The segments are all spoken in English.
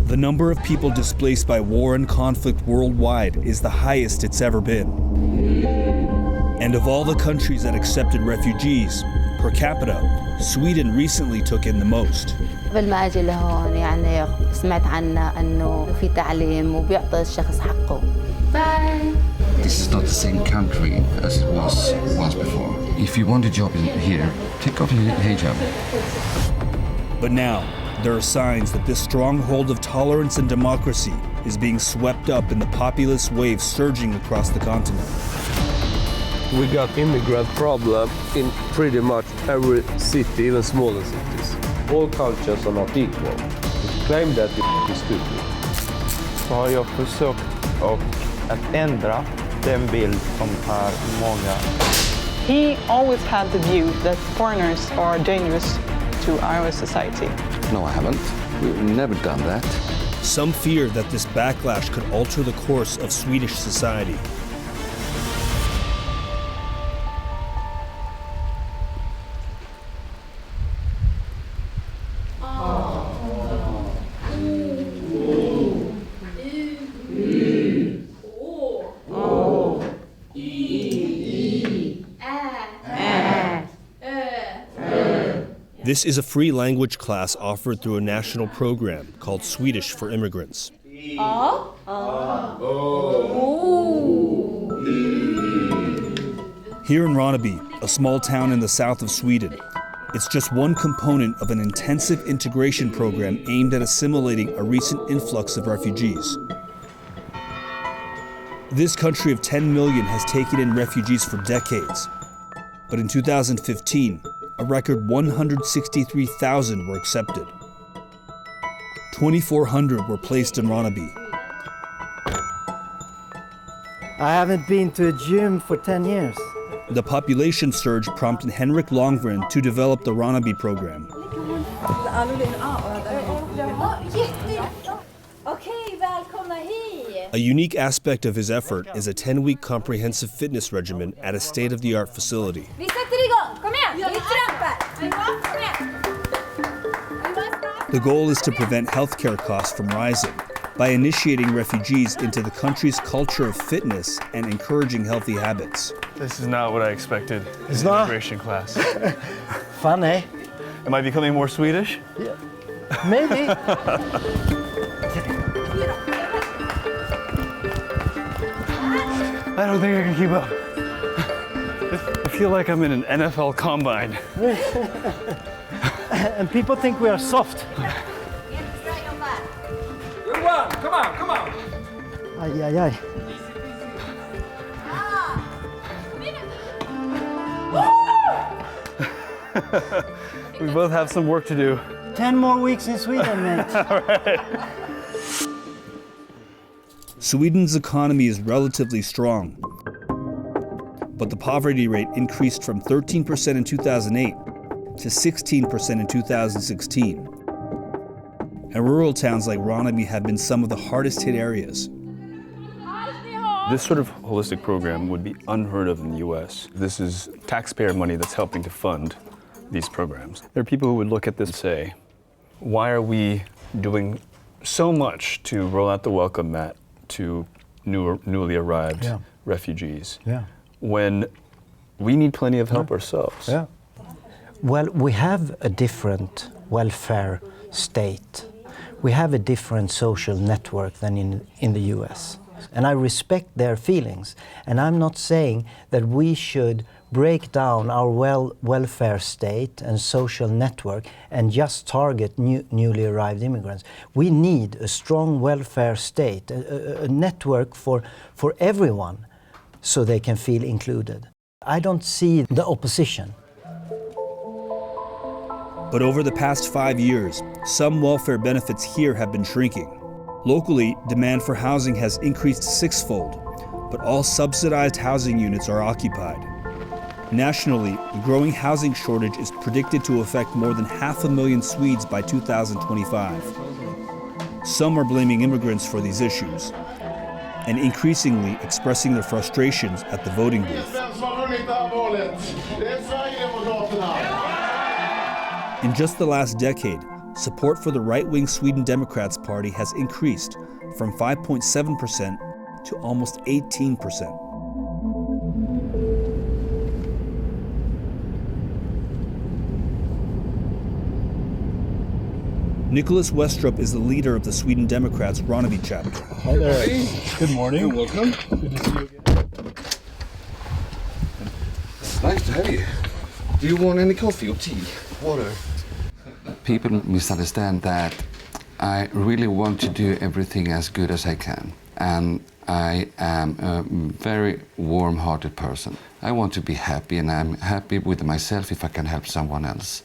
The number of people displaced by war and conflict worldwide is the highest it's ever been. And of all the countries that accepted refugees, per capita, Sweden recently took in the most. قبل ما أجي لهون يعني سمعت عنها إنه في تعليم وبيعطي الشخص حقه. Bye. This is not the same country as it was once before. If you want a job here, take off your hijab. But now, there are signs that this stronghold of tolerance and democracy is being swept up in the populist wave surging across the continent. We got immigrant problem in pretty much every city, even smaller cities. All cultures are not equal. To claim that is stupid. Så har jag försökt att ändra den bild som är många. He always had the view that foreigners are dangerous to our society. No, I haven't. We've never done that. Some fear that this backlash could alter the course of Swedish society. This is a free language class offered through a national program called Swedish for Immigrants. Here in Ronneby, a small town in the south of Sweden, it's just one component of an intensive integration program aimed at assimilating a recent influx of refugees. This country of 10 million has taken in refugees for decades. But in 2015, a record 163,000 were accepted. 2,400 were placed in Ronneby. I haven't been to a gym for 10 years. The population surge prompted Henrik Longren to develop the Ronneby program. A unique aspect of his effort is a 10-week comprehensive fitness regimen at a state-of-the-art facility. The goal is to prevent healthcare costs from rising by initiating refugees into the country's culture of fitness and encouraging healthy habits. This is not what I expected in It's an not? immigration class. Fun, eh? Am I becoming more Swedish? Yeah. Maybe. I don't think I can keep up. I feel like I'm in an NFL combine. And people think we are soft. Good one. Come on, come on. Ay, ay, ay. We both have some work to do. 10 more weeks in Sweden, mate. All right. Sweden's economy is relatively strong, but the poverty rate increased from 13% in 2008 to 16% in 2016. And rural towns like Ronneby have been some of the hardest hit areas. This sort of holistic program would be unheard of in the US. This is taxpayer money that's helping to fund these programs. There are people who would look at this and say, why are we doing so much to roll out the welcome mat to newly arrived refugees when we need plenty of help ourselves? Well, we have a different welfare state. We have a different social network than in the US. And I respect their feelings. And I'm not saying that we should break down our welfare state and social network and just target newly arrived immigrants. We need a strong welfare state, a network for everyone, so they can feel included. I don't see the opposition. But over the past 5 years, some welfare benefits here have been shrinking. Locally, demand for housing has increased sixfold, but all subsidized housing units are occupied. Nationally, the growing housing shortage is predicted to affect more than 500,000 Swedes by 2025. Some are blaming immigrants for these issues, and increasingly expressing their frustrations at the voting booth. In just the last decade, support for the right-wing Sweden Democrats Party has increased from 5.7% to almost 18%. Nicholas Westrup is the leader of the Sweden Democrats' Ronneby chapter. Hi there. Good morning. You're welcome. Good to see you again. Nice to have you. Do you want any coffee or tea? Water? People misunderstand that I really want to do everything as good as I can. And I am a very warm-hearted person. I want to be happy, and I'm happy with myself if I can help someone else.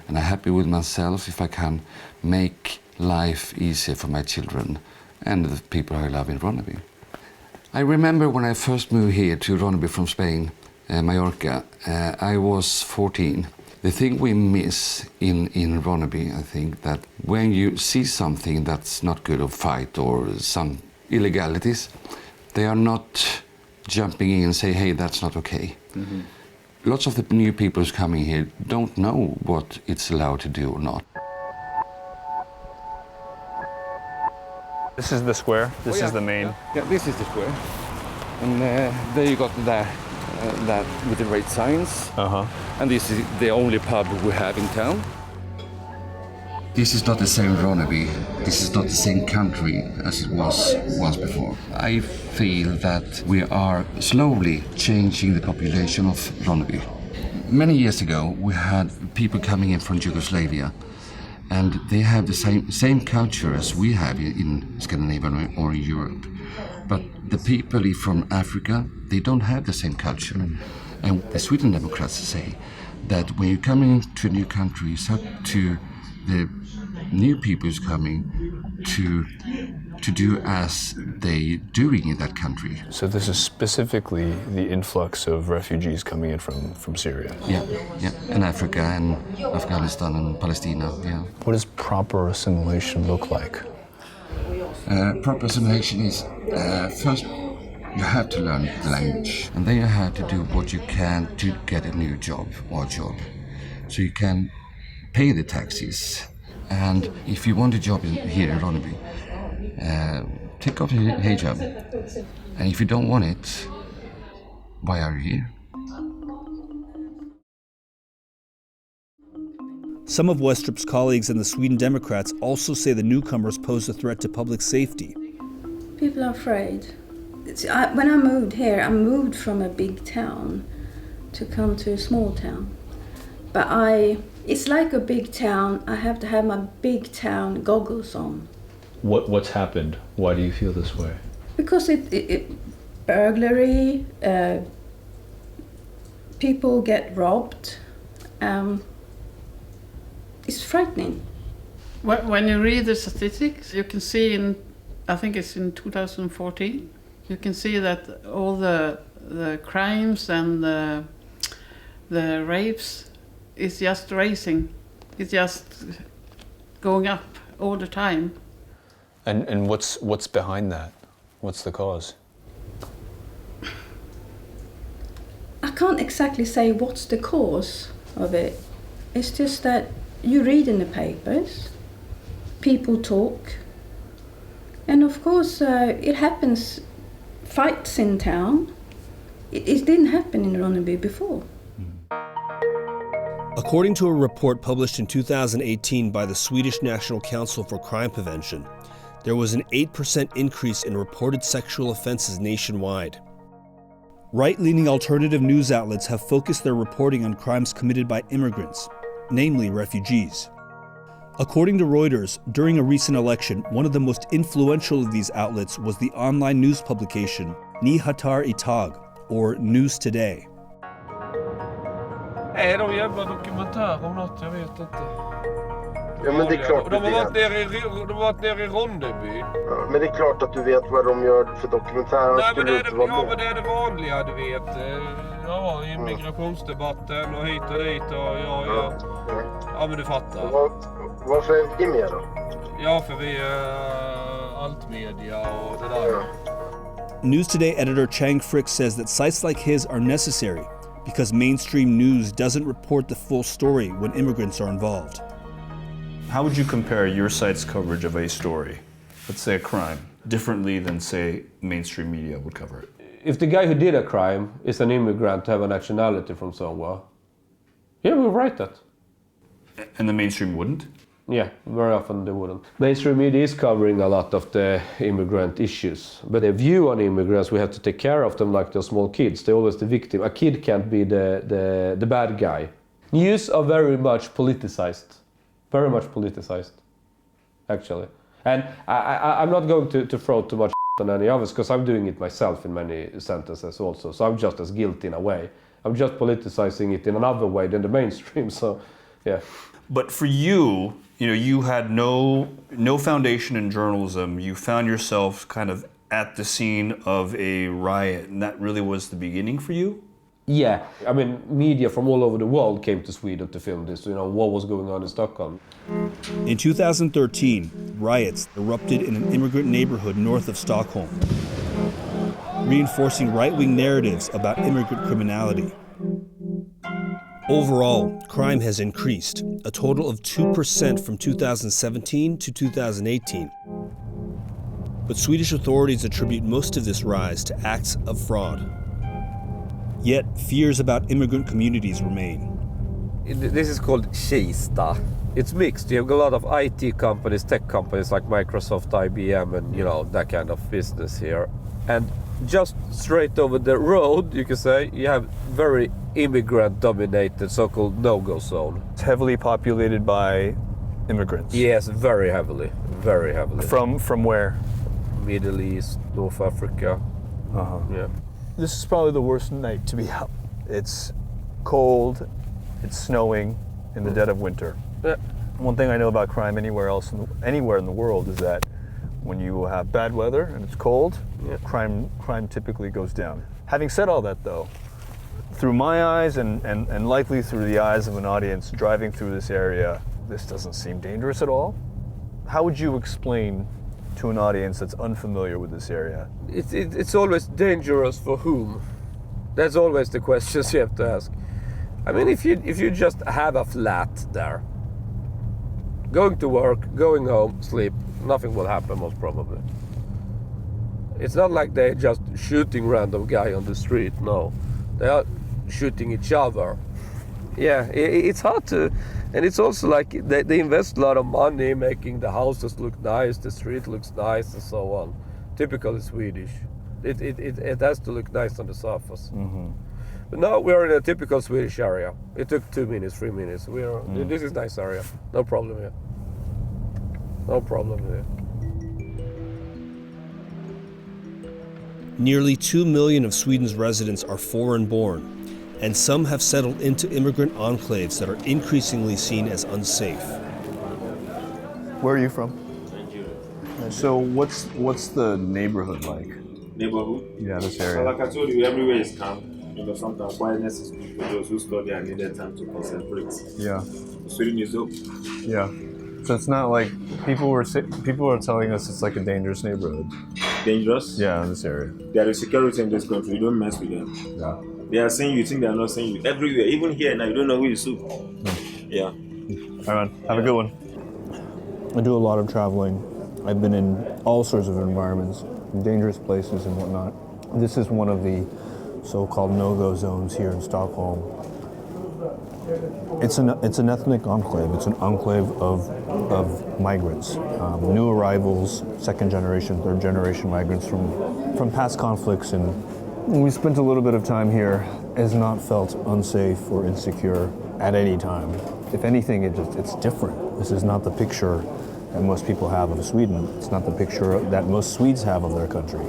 And I'm happy with myself if I can make life easier for my children and the people I love in Ronneby. I remember when I first moved here to Ronneby from Spain, Mallorca, I was 14. The thing we miss in Ronneby, I think, that when you see something that's not good or fight or some illegalities, they are not jumping in and say, hey, that's not okay. Mm-hmm. Lots of the new people who's coming here don't know what it's allowed to do or not. This is the square. This is the main. Yeah, this is the square. And there you got that with the red signs. And this is the only pub we have in town. This is not the same Ronneby. This is not the same country as it was once before. I feel that we are slowly changing the population of Ronneby. Many years ago, we had people coming in from Yugoslavia, and they have the same culture as we have in Scandinavia or in Europe. But the people from Africa, they don't have the same culture. And the Sweden Democrats say that when you come into a new country, it's up to the new people who's coming to do as they doing in that country. So this is specifically the influx of refugees coming in from Syria? Yeah, and Africa and Afghanistan and Palestine, yeah. What does proper assimilation look like? Proper assimilation is, first you have to learn the language, and then you have to do what you can to get a new job or job. So you can pay the taxes. And if you want a job here in Ronneby, take off your hijab. And if you don't want it, why are you here? Some of Westrup's colleagues in the Sweden Democrats also say the newcomers pose a threat to public safety. People are afraid. When I moved here, I moved from a big town to come to a small town. But it's like a big town. I have to have my big town goggles on. What's happened? Why do you feel this way? Because it burglary, people get robbed. It's frightening. When you read the statistics, you can see I think it's in 2014, you can see that all the crimes and the rapes is just rising. It's just going up all the time. And what's behind that? What's the cause? I can't exactly say what's the cause of it. It's just that you read in the papers, people talk, and of course it happens, fights in town. It didn't happen in Ronneby before. According to a report published in 2018 by the Swedish National Council for Crime Prevention, there was an 8% increase in reported sexual offenses nationwide. Right-leaning alternative news outlets have focused their reporting on crimes committed by immigrants, namely refugees. According to Reuters, during a recent election, one of the most influential of these outlets was the online news publication Nyheter Idag, or News Today. Är de jävla dokumentärer om något? Jag vet inte. Ja, men det är klart de har varit nere i Ronneby. Ja, men det är klart att du vet vad de gör för dokumentärer. Nej, men det är det vanliga, du vet. Ja, immigrationsdebatten och hit och dit och ja, men du fattar. Varför är vi med då? Ja, för vi är allt media och det där. News Today editor Chang Frick says that sites like his are necessary because mainstream news doesn't report the full story when immigrants are involved. How would you compare your site's coverage of a story, let's say a crime, differently than, say, mainstream media would cover it? If the guy who did a crime is an immigrant to have a nationality from somewhere, yeah, we'll write that. And the mainstream wouldn't? Yeah, very often they wouldn't. Mainstream media is covering a lot of the immigrant issues, but the view on immigrants, we have to take care of them like they're small kids. They're always the victim. A kid can't be the bad guy. News are very much politicized, actually. And I'm not going to throw too much on any others, because I'm doing it myself in many sentences also, so I'm just as guilty in a way. I'm just politicizing it in another way than the mainstream, so yeah. But for you, you had no foundation in journalism. You found yourself kind of at the scene of a riot, and that really was the beginning for you? Yeah, I mean, media from all over the world came to Sweden to film this, what was going on in Stockholm. In 2013, riots erupted in an immigrant neighborhood north of Stockholm, reinforcing right-wing narratives about immigrant criminality. Overall, crime has increased, a total of 2% from 2017 to 2018. But Swedish authorities attribute most of this rise to acts of fraud. Yet, fears about immigrant communities remain. This is called Kista. It's mixed. You have a lot of IT companies, tech companies like Microsoft, IBM, and that kind of business here. And just straight over the road, you can say, you have very immigrant-dominated so-called no-go zone. It's heavily populated by immigrants. Yes, very heavily, very heavily. From where? Middle East, North Africa. Yeah. This is probably the worst night to be out. It's cold, it's snowing in the dead of winter. Yeah. One thing I know about crime anywhere in the world is that when you have bad weather and it's cold, crime typically goes down. Having said all that though, through my eyes and likely through the eyes of an audience driving through this area, this doesn't seem dangerous at all. How would you explain to an audience that's unfamiliar with this area? It's always dangerous for whom? That's always the questions you have to ask. I mean, if you just have a flat there, going to work, going home, sleep, nothing will happen most probably. It's not like they're just shooting random guy on the street, no. They are shooting each other. Yeah, it's hard to, and it's also like they invest a lot of money making the houses look nice, the street looks nice and so on. Typically Swedish. It has to look nice on the surface. Mm-hmm. But now we're in a typical Swedish area. It took 2 minutes, 3 minutes. This is a nice area. No problem here. No problem here. Nearly 2 million of Sweden's residents are foreign-born, and some have settled into immigrant enclaves that are increasingly seen as unsafe. Where are you from? Nigeria. So what's the neighborhood like? Neighborhood? Yeah, this area. So like I told you, everywhere is calm. Sometimes quietness is good for those who study and need their time to concentrate. Yeah. Sweden is dope. Yeah. So it's not like people are telling us it's like a dangerous neighborhood. Dangerous? Yeah, in this area. There is security in this country. You don't mess with them. Yeah. They are saying you think they are not saying you. Everywhere, even here now, you don't know who you sue. Yeah. All right, have a good one. I do a lot of traveling. I've been in all sorts of environments, dangerous places and whatnot. This is one of the so-called no-go zones here in Stockholm. It's an ethnic enclave. It's an enclave of migrants, new arrivals, second generation, third generation migrants from past conflicts, and we spent a little bit of time here. Has not felt unsafe or insecure at any time. If anything, it's different. This is not the picture that most people have of Sweden. It's not the picture that most Swedes have of their country.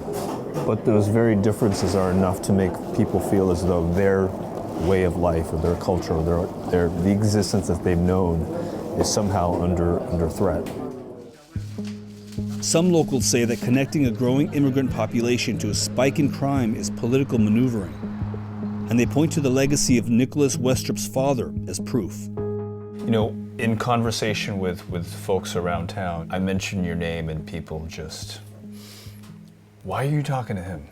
But those very differences are enough to make people feel as though their way of life or their culture or the existence that they've known is somehow under threat. Some locals say that connecting a growing immigrant population to a spike in crime is political maneuvering, and they point to the legacy of Nicholas Westrup's father as proof. You know, in conversation with folks around town, I mention your name and people just, why are you talking to him?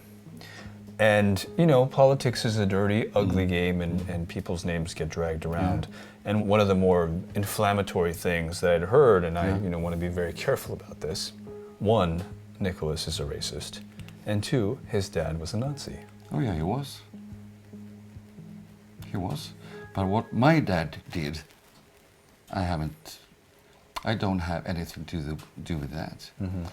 And, you know, politics is a dirty, ugly game and people's names get dragged around. And one of the more inflammatory things that I'd heard, and I want to be very careful about this, one, Nicholas is a racist, and two, his dad was a Nazi. Oh yeah, he was. He was. But what my dad did, I don't have anything to do with that. Mm-hmm.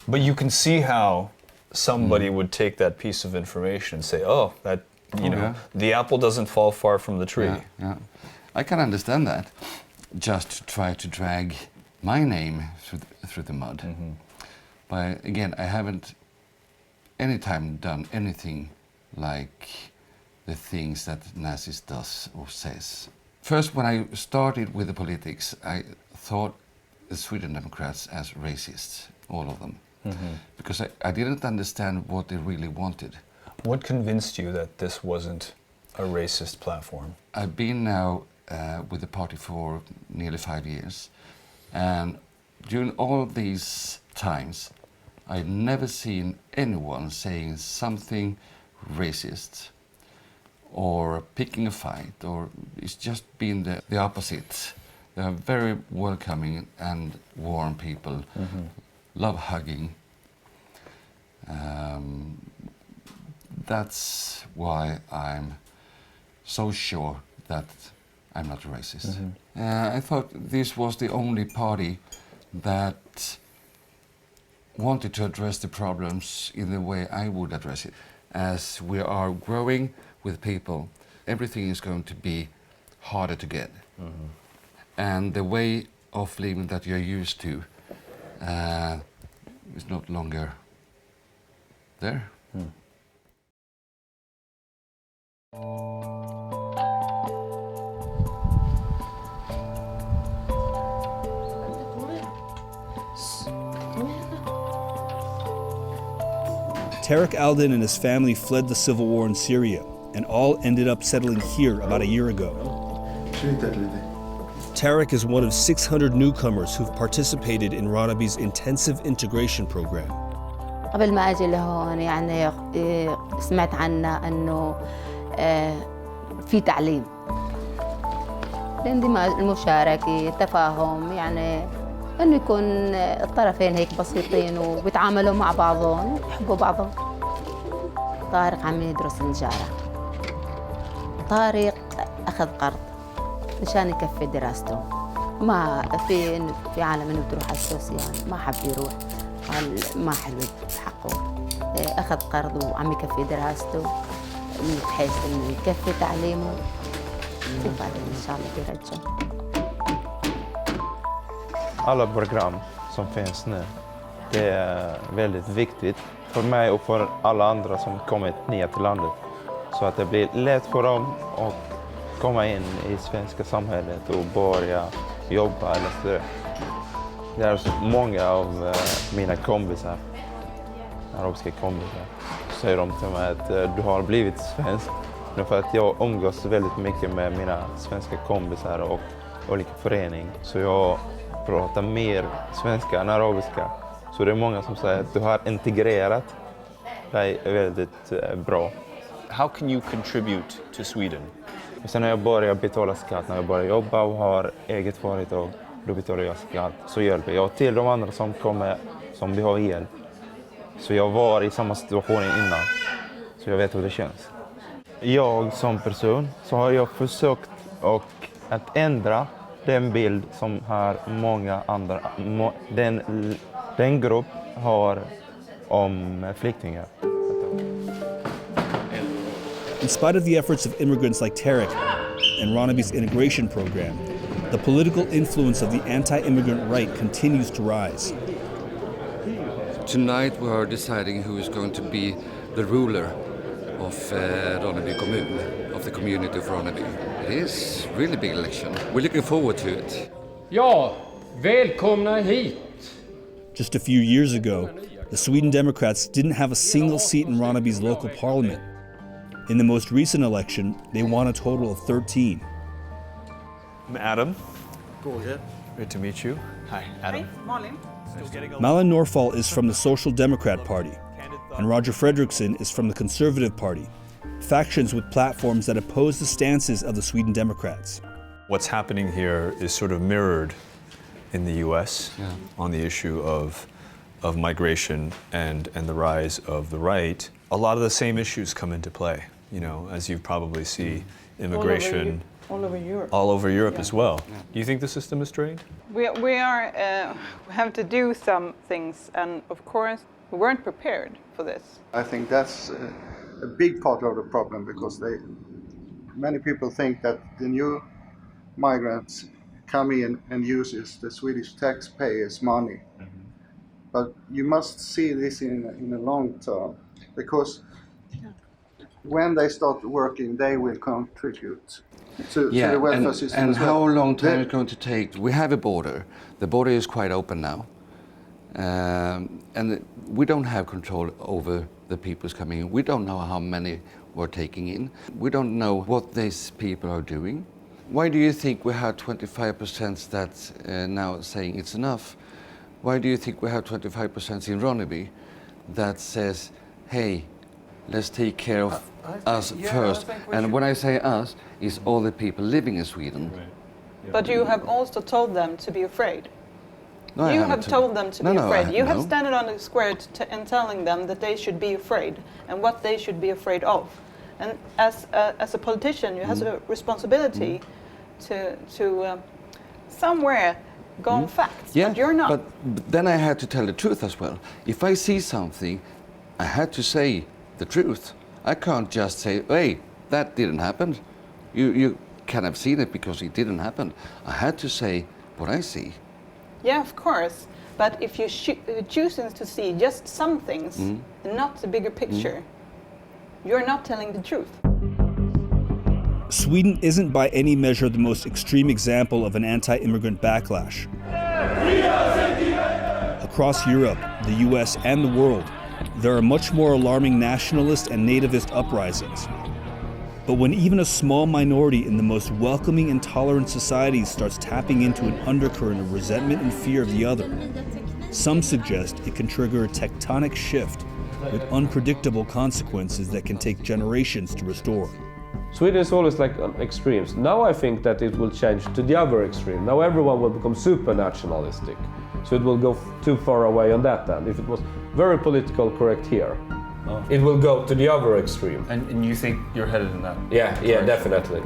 But you can see how somebody would take that piece of information and say, oh, that, the apple doesn't fall far from the tree. Yeah. I can understand that. Just to try to drag my name through the mud. Mm-hmm. But again, I haven't any time done anything like the things that Nazis does or says. First, when I started with the politics, I thought the Sweden Democrats as racists, all of them. Mm-hmm. Because I didn't understand what they really wanted. What convinced you that this wasn't a racist platform? I've been now with the party for nearly 5 years, and during all these times, I've never seen anyone saying something racist or picking a fight, or it's just been the opposite. They are very welcoming and warm people, love hugging. That's why I'm so sure that I'm not a racist. I thought this was the only party that wanted to address the problems in the way I would address it. As we are growing with people, everything is going to be harder to get. And the way of living that you're used to is not longer there. Tarek Alden and his family fled the civil war in Syria and all ended up settling here about a year ago. Tarek is one of 600 newcomers who've participated in Ronaby's intensive integration program. قبل ما أجي لهون يعني سمعت عنه أنه في تعليم، الاندماج، المشاركة، التفاهم، يعني أنه يكون الطرفين هيك بسيطين وبيتعاملوا مع بعضهم ويحبوا بعضهم. طارق عم يدرس النجارة. طارق أخذ قرض مشان يكفي دراسته. ما في عالم إنه بتروح على السوسيال، ما حب يروح، قال ما حلو حقه. أخذ قرض وعم يكفي دراسته بحيث إنه يكفي تعليمه وبعدين إن شاء الله بيرجع. Alla program som finns nu, det är väldigt viktigt för mig och för alla andra som kommit ner till landet. Så att det blir lätt för dem att komma in i svenska samhället och börja jobba eller så. Det är så många av mina kompisar, arabiska kompisar, säger de till mig att du har blivit svensk. För att jag umgås väldigt mycket med mina svenska kompisar och olika föreningar. Så jag pratar mer svenska än arabiska. Så det är många som säger att du har integrerat dig väldigt bra. How can you contribute to Sweden? Och sen när jag börjar betala skatt, när jag börjar jobba och har eget företag, då betalar jag skatt. Så hjälper jag till de andra som kommer, som behöver hjälp. Så jag var i samma situation innan, så jag vet hur det känns. Jag som person så har jag försökt att ändra den bild som har många andra, den grupp har om flyktingar. In spite of the efforts of immigrants like Tarek and Ronaby's integration program, the political influence of the anti-immigrant right continues to rise. Tonight we are deciding who is going to be the ruler of Ronneby kommun, of the community of Ronneby. It is a really big election. We're looking forward to it. Ja, välkomna hit! Just a few years ago, the Sweden Democrats didn't have a single seat in Ronneby's local parliament. In the most recent election, they won a total of 13. I'm Adam. Great to meet you. Hi, Adam. Malin. Malin Norfall is from the Social Democrat Party, and Roger Fredriksson is from the Conservative Party, factions with platforms that oppose the stances of the Sweden Democrats. What's happening here is sort of mirrored in the US on the issue of migration and the rise of the right. A lot of the same issues come into play, you know, as you probably see immigration all over Europe. All over Europe as well. Do you think the system is strained? We have to do some things, and of course we weren't prepared for this. I think that's a big part of the problem, because many people think that the new migrants come in and uses the Swedish taxpayers' money. But you must see this in a long term, because when they start working, they will contribute to the welfare system. And as well. how long time is it going to take? We have a border. The border is quite open now. And we don't have control over the people's coming in. We don't know how many we're taking in. We don't know what these people are doing. Why do you think we have 25% that's now saying it's enough? Why do you think we have 25% in Ronneby that says, hey, let's take care of us first? And when I say us, it's all the people living in Sweden. Right. Yeah. But you have also told them to be afraid. No, you have told them to be afraid. You have no. standed on the square and telling them that they should be afraid and what they should be afraid of. And as a politician, you have a responsibility to somewhere go on facts, yeah, but you're not. But then I had to tell the truth as well. If I see something, I had to say the truth. I can't just say, hey, that didn't happen. You can have seen it because it didn't happen. I had to say what I see. Yeah, of course. But if you choosing to see just some things and not the bigger picture, you're not telling the truth. Sweden isn't by any measure the most extreme example of an anti-immigrant backlash. Across Europe, the US, and the world, there are much more alarming nationalist and nativist uprisings. But when even a small minority in the most welcoming and tolerant societies starts tapping into an undercurrent of resentment and fear of the other, some suggest it can trigger a tectonic shift with unpredictable consequences that can take generations to restore. Sweden is always like on extremes. Now I think that it will change to the other extreme. Now everyone will become super nationalistic. So it will go too far away on that end. If it was very political correct here, it will go to the other extreme. And you think you're headed in that? Yeah, definitely.